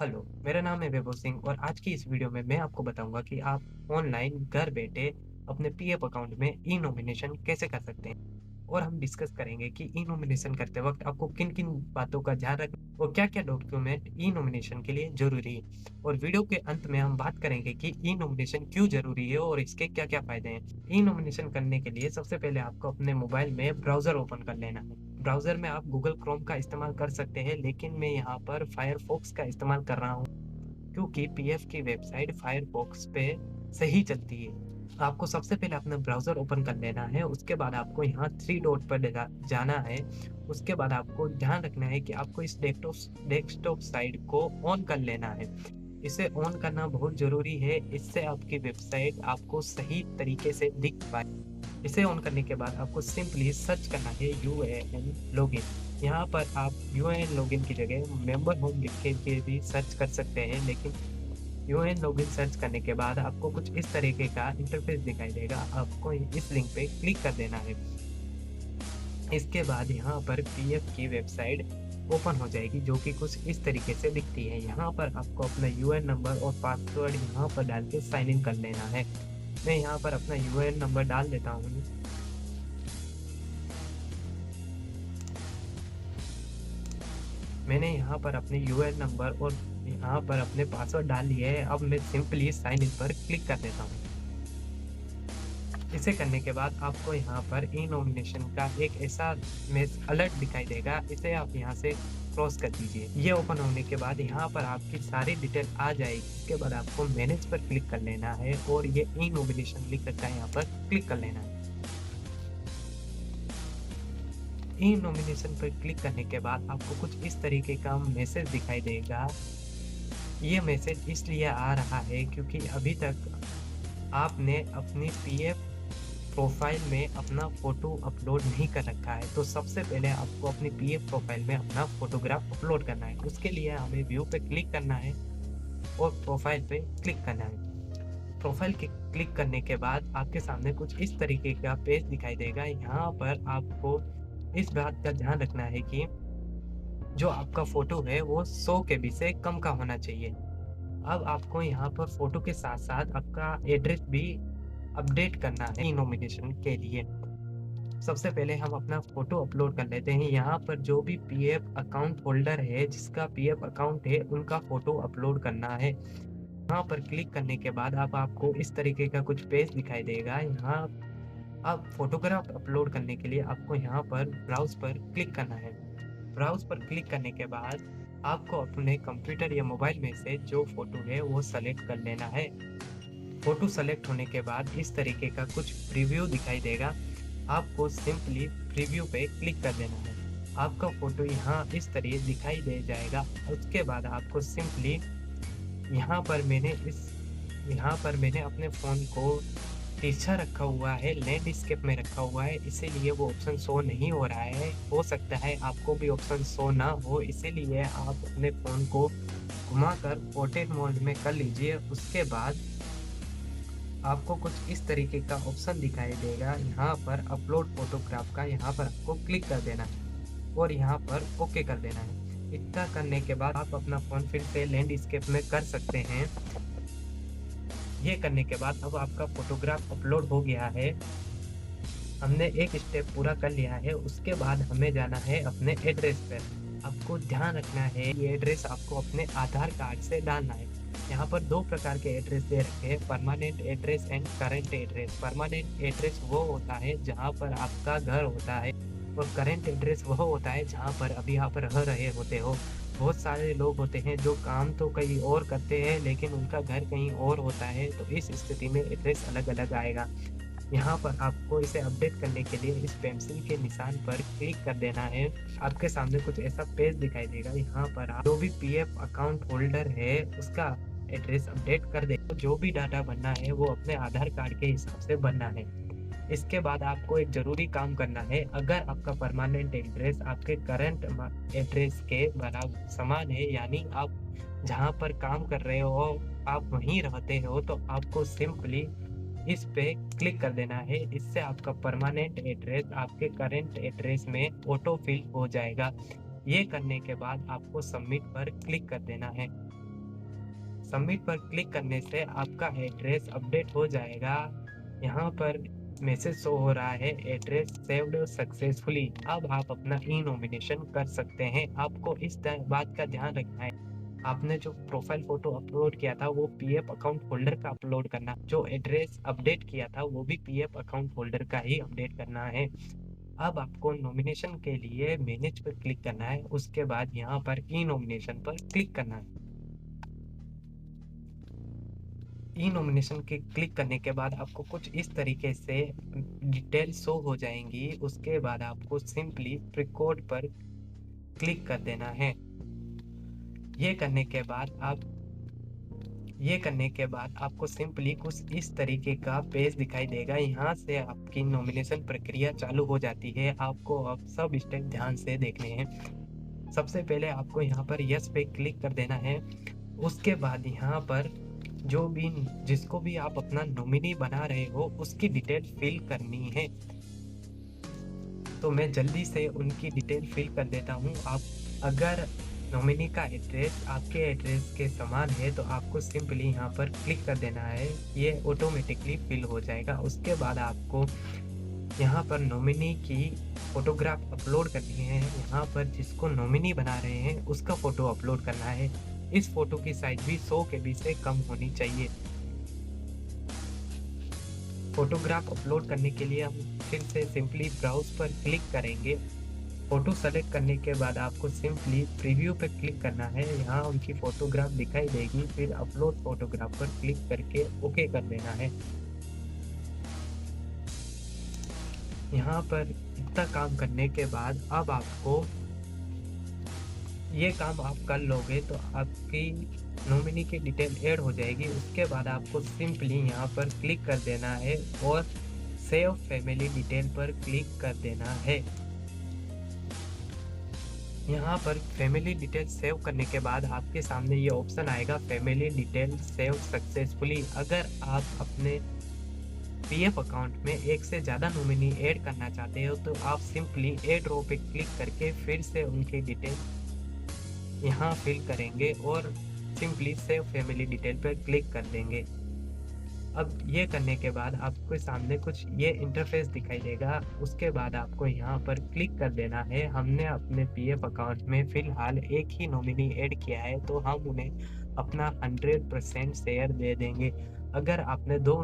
Hello, मेरा नाम है वैभव सिंह और आज की इस वीडियो में मैं आपको बताऊंगा कि आप ऑनलाइन घर बैठे अपने पीएफ अकाउंट में ई नॉमिनेशन कैसे कर सकते हैं। और हम डिस्कस करेंगे कि ई नॉमिनेशन करते वक्त आपको किन किन बातों का ध्यान रखना और क्या क्या डॉक्यूमेंट ई नॉमिनेशन के लिए जरूरी है। और वीडियो के अंत में हम बात करेंगे कि ई नॉमिनेशन क्यों जरूरी है और इसके क्या क्या फायदे हैं। ई नॉमिनेशन करने के लिए सबसे पहले आपको अपने मोबाइल में ब्राउजर ओपन कर लेना है। ब्राउज़र में आप गूगल क्रोम का इस्तेमाल कर सकते हैं, लेकिन मैं यहाँ पर फायरफॉक्स का इस्तेमाल कर रहा हूँ क्योंकि पीएफ की वेबसाइट फायरफॉक्स पे सही चलती है। आपको सबसे पहले अपना ब्राउज़र ओपन कर लेना है, उसके बाद आपको यहाँ 3 डॉट पर जाना है। उसके बाद आपको ध्यान रखना है कि आपको इस डेस्कटॉप साइट को ऑन कर लेना है। इसे ऑन करना बहुत ज़रूरी है, इससे आपकी वेबसाइट आपको सही तरीके से दिख पाए। इसे ऑन करने के बाद आपको सिंपली सर्च करना है यूएएन लॉगिन। यहाँ पर आप यूएएन लॉगिन की जगह मेंबर होम लिख के भी सर्च कर सकते हैं, लेकिन यूएएन लॉगिन सर्च करने के बाद आपको कुछ इस तरीके का इंटरफेस दिखाई देगा। आपको इस लिंक पे क्लिक कर देना है। इसके बाद यहाँ पर पीएफ की वेबसाइट ओपन हो जाएगी, जो कि कुछ इस तरीके से दिखती है। यहाँ पर आपको अपना यूएएन नंबर और पासवर्ड यहाँ पर डाल के साइन इन कर लेना है। मैं यहाँ पर अपना यूएएन नंबर डाल देता हूँ। मैंने यहाँ पर अपने यूएएन नंबर और यहाँ पर अपने पासवर्ड डाल लिए है। अब मैं सिंपली साइन इन पर क्लिक कर देता हूँ। इसे करने के बाद आपको यहाँ पर ई नॉमिनेशन का एक ऐसा अलर्ट दिखाई देगा, इसे आप यहाँ से क्रॉस कर दीजिए। ये ओपन होने के बाद यहाँ पर आपकी सारी डिटेल आ जाएगी। इसके बाद आपको मैनेज पर क्लिक कर लेना है और ये ई नॉमिनेशन लिख रखा है, यहाँ पर क्लिक कर लेना है। ई नॉमिनेशन पर क्लिक करने के बाद आपको कुछ इस तरीके का मैसेज दिखाई देगा। ये मैसेज इसलिए आ रहा है क्योंकि अभी तक आपने अपनी पीएफ प्रोफाइल में अपना फ़ोटो अपलोड नहीं कर रखा है। तो सबसे पहले आपको अपनी पीएफ प्रोफाइल में अपना फ़ोटोग्राफ अपलोड करना है। उसके लिए हमें व्यू पे क्लिक करना है और प्रोफाइल पे क्लिक करना है। प्रोफाइल के क्लिक करने के बाद आपके सामने कुछ इस तरीके का पेज दिखाई देगा। यहाँ पर आपको इस बात का ध्यान रखना है कि जो आपका फ़ोटो है वो 100 केबी से कम का होना चाहिए। अब आपको यहाँ पर फ़ोटो के साथ-साथ आपका एड्रेस भी अपडेट करना है नॉमिनेशन के लिए। सबसे पहले हम अपना फ़ोटो अपलोड कर लेते हैं। यहाँ पर जो भी पीएफ अकाउंट होल्डर है, जिसका पीएफ अकाउंट है, उनका फ़ोटो अपलोड करना है। यहाँ पर क्लिक करने के बाद अब आपको इस तरीके का कुछ पेज दिखाई देगा। यहाँ अब फ़ोटोग्राफ अपलोड करने के लिए आपको यहाँ पर ब्राउज़ पर क्लिक करना है। ब्राउज़ पर क्लिक करने के बाद आपको अपने कंप्यूटर या मोबाइल में से जो फ़ोटो है वो सेलेक्ट कर लेना है। फ़ोटो सेलेक्ट होने के बाद इस तरीके का कुछ प्रीव्यू दिखाई देगा। आपको सिंपली प्रीव्यू पे क्लिक कर देना है। आपका फ़ोटो यहाँ इस तरह दिखाई दे जाएगा। उसके बाद आपको सिंपली यहाँ पर मैंने अपने फ़ोन को तिरछा रखा हुआ है, लैंडस्केप में रखा हुआ है, इसीलिए वो ऑप्शन शो नहीं हो रहा है। हो सकता है आपको भी ऑप्शन शो ना हो, इसीलिए आप अपने फ़ोन को घुमाकर पोर्ट्रेट मोड में कर लीजिए। उसके बाद आपको कुछ इस तरीके का ऑप्शन दिखाई देगा। यहाँ पर अपलोड फोटोग्राफ का यहाँ पर आपको क्लिक कर देना है और यहाँ पर ओके कर देना है। इतना करने के बाद आप अपना फ़ोन फिर से लैंडस्केप में कर सकते हैं। ये करने के बाद अब आपका फोटोग्राफ अपलोड हो गया है। हमने एक स्टेप पूरा कर लिया है। उसके बाद हमें जाना है अपने एड्रेस पर। आपको ध्यान रखना है ये एड्रेस आपको अपने आधार कार्ड से डालना है। यहाँ पर 2 प्रकार के एड्रेस दे रखे हैं, permanent address and current address. Permanent address वो होता है जहाँ पर आपका घर होता है और करेंट एड्रेस वह होता है जहाँ पर अभी आप रह रहे होते हो। बहुत सारे लोग होते हैं जो काम तो कहीं और करते हैं लेकिन उनका घर कहीं और होता है, तो इस स्थिति में एड्रेस अलग-अलग आएगा। यहाँ पर आपको इसे अपडेट करने के लिए इस पेंसिल के निशान पर क्लिक कर देना है। आपके सामने कुछ ऐसा पेज दिखाई देगा। यहाँ पर आप जो भी पीएफ अकाउंट होल्डर है उसका एड्रेस अपडेट कर दे। जो भी डाटा भरना है वो अपने आधार कार्ड के हिसाब से भरना है। इसके बाद आपको एक ज़रूरी काम करना है। अगर आपका परमानेंट एड्रेस आपके करंट एड्रेस के बराबर समान है, यानी आप जहाँ पर काम कर रहे हो आप वहीं रहते हो, तो आपको सिंपली इस पे क्लिक कर देना है। इससे आपका परमानेंट एड्रेस आपके करंट एड्रेस में ऑटो फिल हो जाएगा। ये करने के बाद आपको सबमिट पर क्लिक कर देना है। सबमिट पर क्लिक करने से आपका एड्रेस अपडेट हो जाएगा। यहाँ पर मैसेज शो हो रहा है, एड्रेस सेव्ड सक्सेसफुली। अब आप अपना ई नॉमिनेशन कर सकते हैं। आपको इस बात का ध्यान रखना है, आपने जो प्रोफाइल फोटो अपलोड किया था वो पीएफ अकाउंट होल्डर का अपलोड करना, जो एड्रेस अपडेट किया था वो भी पीएफ अकाउंट होल्डर का ही अपडेट करना है। अब आपको नॉमिनेशन के लिए मैनेज पर क्लिक करना है, उसके बाद यहाँ पर ई नॉमिनेशन पर क्लिक करना है। ई नॉमिनेशन के क्लिक करने के बाद आपको कुछ इस तरीके से डिटेल शो हो जाएंगी। उसके बाद आपको सिंपली रिकॉर्ड पर क्लिक कर देना है। ये करने के बाद आपको सिंपली कुछ इस तरीके का पेज दिखाई देगा। यहाँ से आपकी नॉमिनेशन प्रक्रिया चालू हो जाती है। आपको अब सब स्टेप ध्यान से देखने हैं। सबसे पहले आपको यहाँ पर यस पे क्लिक कर देना है। उसके बाद यहाँ पर जिसको भी आप अपना नॉमिनी बना रहे हो उसकी डिटेल फिल करनी है। तो मैं जल्दी से उनकी डिटेल फिल कर देता हूँ। आप अगर नॉमिनी का एड्रेस आपके एड्रेस के समान है तो आपको सिंपली यहाँ पर क्लिक कर देना है, ये ऑटोमेटिकली फिल हो जाएगा। उसके बाद आपको यहाँ पर नॉमिनी की फोटोग्राफ अपलोड करनी है। यहाँ पर जिसको नॉमिनी बना रहे हैं उसका फोटो अपलोड करना है। इस फोटो की साइज भी 100 KB से कम होनी चाहिए। फोटोग्राफ अपलोड करने के लिए हम फिर से सिंपली ब्राउज पर क्लिक करेंगे। फोटो सेलेक्ट करने के बाद आपको सिंपली प्रीव्यू पर क्लिक करना है। यहाँ उनकी फोटोग्राफ दिखाई देगी, फिर अपलोड फोटोग्राफ पर क्लिक करके ओके कर देना है। यहाँ पर इतना काम करने के बाद अब आपको ये काम आप कर लोगे तो आपकी नॉमिनी की डिटेल ऐड हो जाएगी। उसके बाद आपको सिंपली यहाँ पर क्लिक कर देना है और सेव फैमिली डिटेल पर क्लिक कर देना है। यहाँ पर फैमिली डिटेल सेव करने के बाद आपके सामने ये ऑप्शन आएगा, फैमिली डिटेल सेव सक्सेसफुली। अगर आप अपने पीएफ अकाउंट में एक से ज़्यादा नॉमिनी ऐड करना चाहते हो तो आप सिंपली ऐड रो पे क्लिक करके फिर से उनकी डिटेल यहाँ फिल करेंगे और सिंपली सेव फैमिली डिटेल पर क्लिक कर देंगे। अब ये करने के बाद आपके सामने कुछ ये इंटरफेस दिखाई देगा। उसके बाद आपको यहाँ पर क्लिक कर देना है। हमने अपने पीएफ अकाउंट में फिलहाल एक ही नॉमिनी ऐड किया है तो हम उन्हें अपना 100% शेयर दे देंगे। अगर आपने 2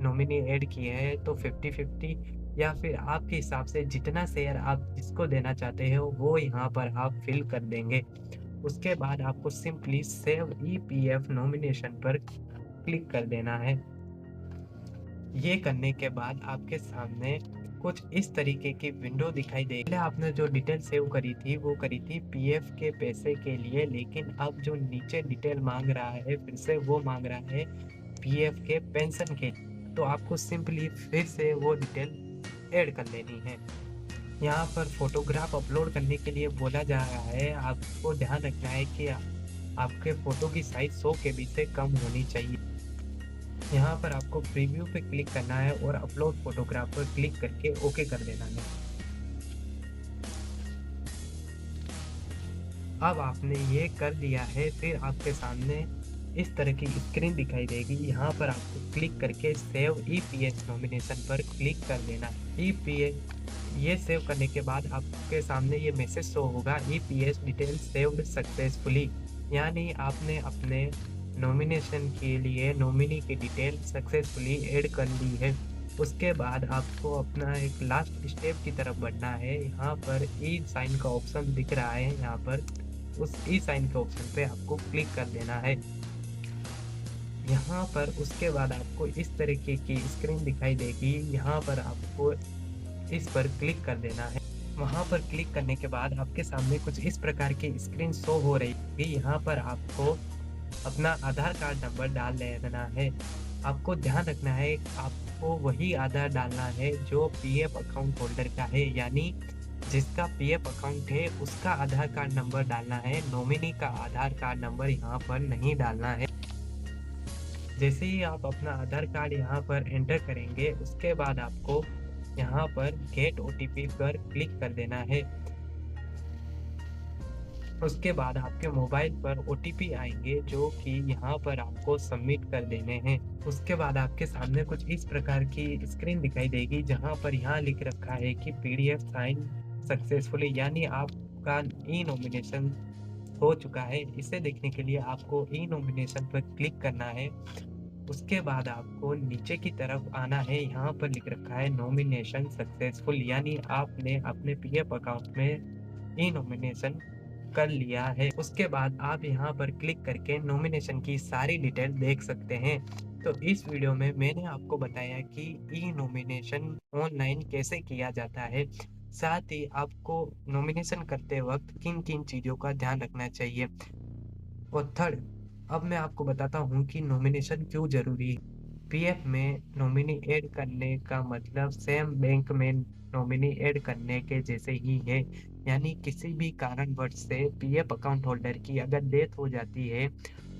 नॉमिनी ऐड किए हैं तो 50-50 या फिर आपके हिसाब से जितना शेयर आप जिसको देना चाहते हो वो यहाँ पर आप फिल कर देंगे। उसके बाद आपको सिंपली सेव ईपीएफ नॉमिनेशन पर क्लिक कर देना है। ये करने के बाद आपके सामने कुछ इस तरीके की विंडो दिखाई देगी। पहले आपने जो डिटेल सेव करी थी वो करी थी पीएफ के पैसे के लिए, लेकिन अब जो नीचे डिटेल मांग रहा है फिर से वो मांग रहा है पीएफ के पेंशन के। तो आपको सिंपली फिर से वो डिटेल ऐड कर लेनी है। यहाँ पर फोटोग्राफ अपलोड करने के लिए बोला जा रहा है। आपको ध्यान रखना है कि आपके फोटो की साइज 100 KB से कम होनी चाहिए। यहाँ पर आपको प्रीव्यू पे क्लिक करना है और अपलोड फोटोग्राफ पर क्लिक करके ओके कर देना है। अब आपने ये कर दिया है, फिर आपके सामने इस तरह की स्क्रीन दिखाई देगी। यहाँ पर आपको क्लिक करके सेव ईपीएस नॉमिनेशन पर क्लिक कर देना। ईपीएस ये सेव करने के बाद आपके सामने ये मैसेज शो होगा, ईपीएस डिटेल सेव्ड सक्सेसफुली, यानी आपने अपने नॉमिनेशन के लिए नॉमिनी की डिटेल सक्सेसफुली ऐड कर ली है। उसके बाद आपको अपना एक लास्ट स्टेप की तरफ बढ़ना है। यहाँ पर ई साइन का ऑप्शन दिख रहा है, यहाँ पर उस ई साइन के ऑप्शन पे आपको क्लिक कर देना है। यहाँ पर उसके बाद आपको इस तरीके की स्क्रीन दिखाई देगी। यहाँ पर आपको इस पर क्लिक कर देना है। वहाँ पर क्लिक करने के बाद आपके सामने कुछ इस प्रकार की स्क्रीन शो हो रही है। यहाँ पर आपको अपना आधार कार्ड नंबर डाल देना है। आपको ध्यान रखना है आपको वही आधार डालना है जो पीएफ अकाउंट होल्डर का है, यानी जिसका पीएफ अकाउंट है उसका आधार कार्ड नंबर डालना है। नॉमिनी का आधार कार्ड नंबर यहाँ पर नहीं डालना है। जैसे ही आप अपना आधार कार्ड यहाँ पर एंटर करेंगे उसके बाद आपको यहाँ पर गेट ओटीपी पर क्लिक कर देना है। उसके बाद आपके मोबाइल पर ओटीपी आएँगे जो कि यहाँ पर आपको सबमिट कर देने हैं। उसके बाद आपके सामने कुछ इस प्रकार की स्क्रीन दिखाई देगी जहाँ पर यहाँ लिख रखा है कि पीडीएफ साइन सक्सेसफुली, यानी आपका ई-नॉमिनेशन हो चुका है। इसे देखने के लिए आपको ई-नॉमिनेशन पर क्लिक करना है। उसके बाद आपको नीचे की तरफ आना है, यहाँ पर लिख रखा है नॉमिनेशन सक्सेसफुल, यानी आपने अपने पीएफ अकाउंट में ई-नॉमिनेशन कर लिया है। उसके बाद आप यहाँ पर क्लिक करके नॉमिनेशन की सारी डिटेल देख सकते हैं। तो इस वीडियो में मैंने आपको बताया कि ई-नॉमिनेशन ऑनलाइन कैसे किया जाता है, साथ ही आपको नॉमिनेशन करते वक़्त किन-किन चीज़ों का ध्यान रखना चाहिए। और थर्ड, अब मैं आपको बताता हूँ कि नॉमिनेशन क्यों ज़रूरी है। पीएफ में नॉमिनी ऐड करने का मतलब सेम बैंक में नॉमिनी ऐड करने के जैसे ही है। यानी किसी भी कारणवश से पीएफ अकाउंट होल्डर की अगर डेथ हो जाती है,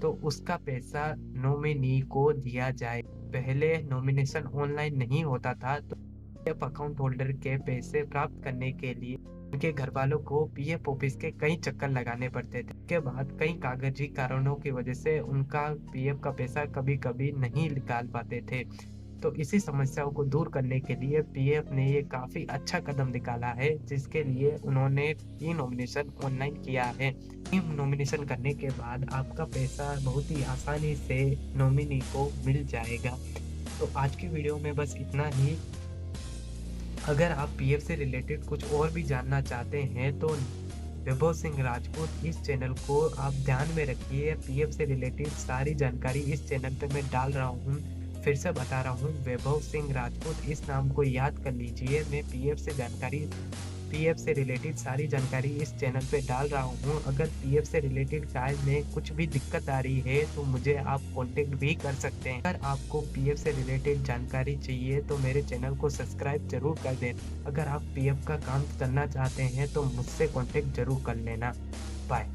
तो उसका पैसा नॉमिनी को दिया जाए। पहले नॉमिनेशन ऑनलाइन नहीं होता था, तो पीएफ अकाउंट होल्डर के पैसे प्राप्त करने के लिए उनके घरवालों को पीएफ ऑफिस के कई चक्कर लगाने पड़ते थे। उसके बाद कई कागजी कारणों की वजह से उनका पीएफ का पैसा कभी-कभी नहीं निकाल पाते थे। तो इसी समस्याओं को दूर करने के लिए पीएफ ने ये काफ़ी अच्छा कदम निकाला है, जिसके लिए उन्होंने ई-नॉमिनेशन ऑनलाइन किया है। ई-नॉमिनेशन करने के बाद आपका पैसा बहुत ही आसानी से नॉमिनी को मिल जाएगा। तो आज की वीडियो में बस इतना ही। अगर आप पीएफ से रिलेटेड कुछ और भी जानना चाहते हैं तो वैभव सिंह राजपूत इस चैनल को आप ध्यान में रखिए। पीएफ से रिलेटेड सारी जानकारी इस चैनल पे मैं डाल रहा हूँ। फिर से बता रहा हूँ, वैभव सिंह राजपूत इस नाम को याद कर लीजिए। मैं पीएफ से रिलेटेड सारी जानकारी इस चैनल पे डाल रहा हूँ। अगर पीएफ से रिलेटेड कार्य में कुछ भी दिक्कत आ रही है तो मुझे आप कॉन्टेक्ट भी कर सकते हैं। अगर आपको पीएफ से रिलेटेड जानकारी चाहिए तो मेरे चैनल को सब्सक्राइब जरूर कर दें। अगर आप पीएफ का काम करना चाहते हैं तो मुझसे कॉन्टेक्ट जरूर कर लेना। बाय।